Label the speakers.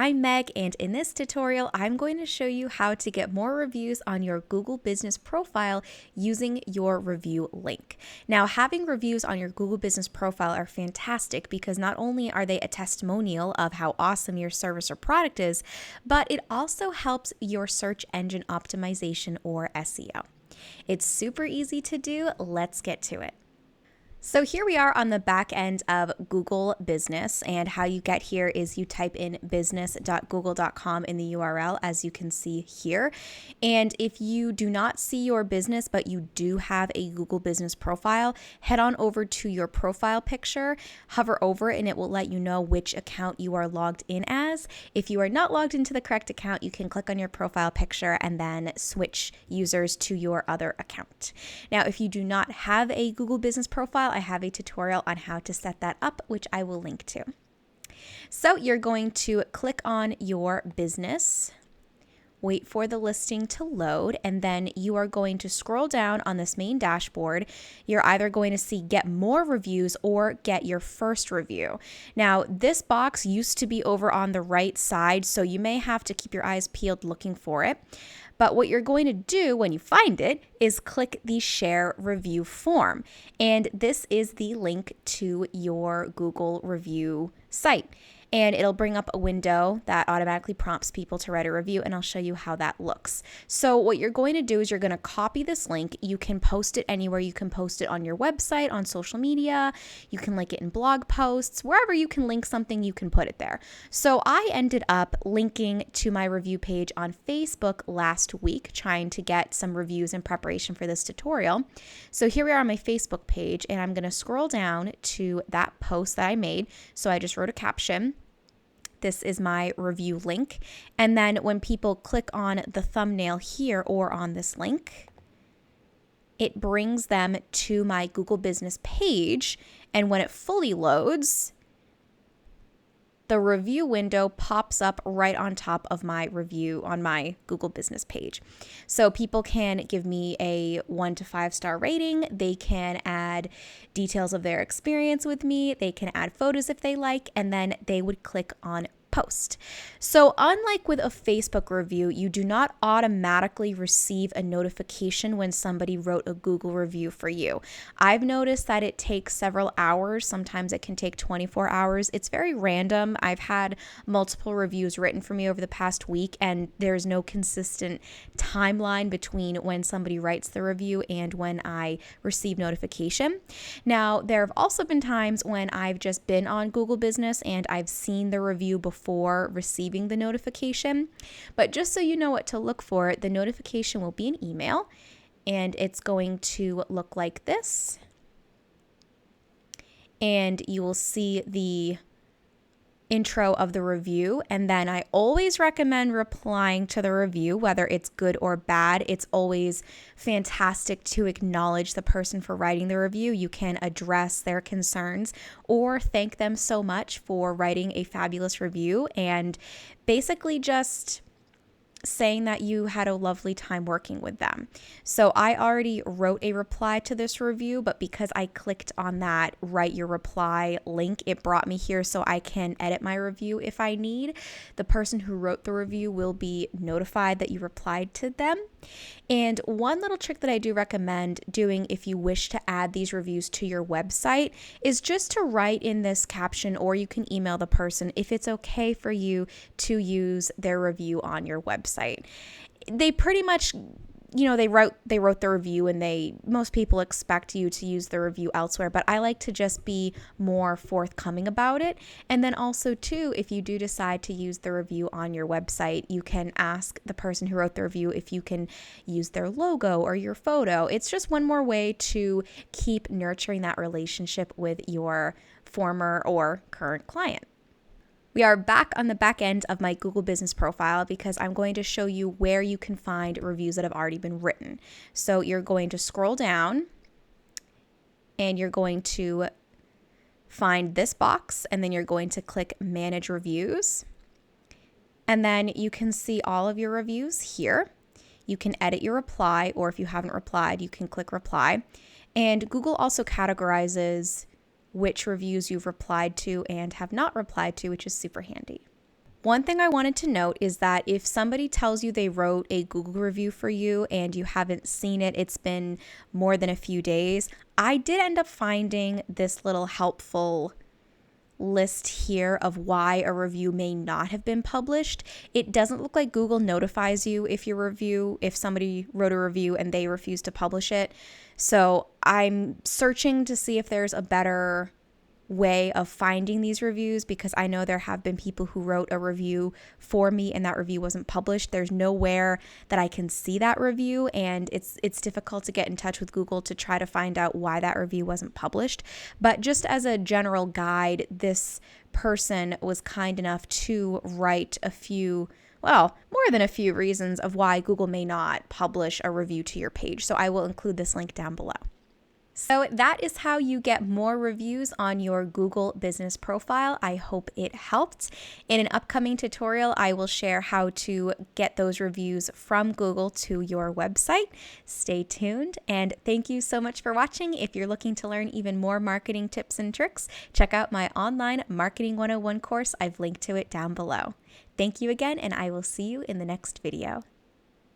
Speaker 1: I'm Meg, and in this tutorial, I'm going to show you how to get more reviews on your Google Business profile using your review link. Now, having reviews on your Google Business profile are fantastic because not only are they a testimonial of how awesome your service or product is, but it also helps your search engine optimization or SEO. It's super easy to do. Let's get to it. So here we are on the back end of Google Business, and how you get here is you type in business.google.com in the URL, as you can see here. And if you do not see your business, but you do have a Google Business profile, head on over to your profile picture, hover over it, and it will let you know which account you are logged in as. If you are not logged into the correct account, you can click on your profile picture and then switch users to your other account. Now, if you do not have a Google Business profile, I have a tutorial on how to set that up, which I will link to. So you're going to click on your business, wait for the listing to load, and then you are going to scroll down on this main dashboard. You're either going to see get more reviews or get your first review. Now, this box used to be over on the right side, so you may have to keep your eyes peeled looking for it. But what you're going to do when you find it is click the share review form. And this is the link to your Google review site. And it'll bring up a window that automatically prompts people to write a review, and I'll show you how that looks. So what you're going to do is you're going to copy this link. You can post it anywhere. You can post it on your website, on social media. You can link it in blog posts. Wherever you can link something, you can put it there. So I ended up linking to my review page on Facebook last week, trying to get some reviews in preparation for this tutorial. So here we are on my Facebook page, and I'm going to scroll down to that post that I made. So I just wrote a caption. This is my review link. And then when people click on the thumbnail here or on this link, it brings them to my Google Business page. And when it fully loads, the review window pops up right on top of my review on my Google Business page. So people can give me a 1 to 5 star rating. They can add details of their experience with me. They can add photos if they like, and then they would click on post. So unlike with a Facebook review, you do not automatically receive a notification when somebody wrote a Google review for you. I've noticed that it takes several hours. Sometimes it can take 24 hours. It's very random. I've had multiple reviews written for me over the past week, and there's no consistent timeline between when somebody writes the review and when I receive notification. Now, there have also been times when I've just been on Google Business and I've seen the review before receiving the notification. But just so you know what to look for, the notification will be an email, and it's going to look like this. And you will see the intro of the review, and then I always recommend replying to the review, whether it's good or bad. It's always fantastic to acknowledge the person for writing the review. You can address their concerns or thank them so much for writing a fabulous review, and basically just saying that you had a lovely time working with them. So I already wrote a reply to this review, but because I clicked on that write your reply link, it brought me here so I can edit my review if I need. The person who wrote the review will be notified that you replied to them. And one little trick that I do recommend doing if you wish to add these reviews to your website is just to write in this caption, or you can email the person if it's okay for you to use their review on your website. They pretty much, they wrote the review, and most people expect you to use the review elsewhere, but I like to just be more forthcoming about it. And then also too, if you do decide to use the review on your website, you can ask the person who wrote the review if you can use their logo or your photo. It's just one more way to keep nurturing that relationship with your former or current client. We are back on the back end of my Google Business profile because I'm going to show you where you can find reviews that have already been written. So you're going to scroll down and you're going to find this box, and then you're going to click Manage Reviews. And then you can see all of your reviews here. You can edit your reply, or if you haven't replied, you can click Reply. And Google also categorizes which reviews you've replied to and have not replied to, which is super handy. One thing I wanted to note is that if somebody tells you they wrote a Google review for you and you haven't seen it, it's been more than a few days, I did end up finding this little helpful list here of why a review may not have been published. It doesn't look like Google notifies you if somebody wrote a review and they refuse to publish it. So I'm searching to see if there's a better way of finding these reviews, because I know there have been people who wrote a review for me and that review wasn't published. There's nowhere that I can see that review, and it's difficult to get in touch with Google to try to find out why that review wasn't published. But just as a general guide, this person was kind enough to write more than a few reasons of why Google may not publish a review to your page. So I will include this link down below. So that is how you get more reviews on your Google business profile. I hope it helped. In an upcoming tutorial, I will share how to get those reviews from Google to your website. Stay tuned, and thank you so much for watching. If you're looking to learn even more marketing tips and tricks, check out my online Marketing 101 course. I've linked to it down below. Thank you again, and I will see you in the next video.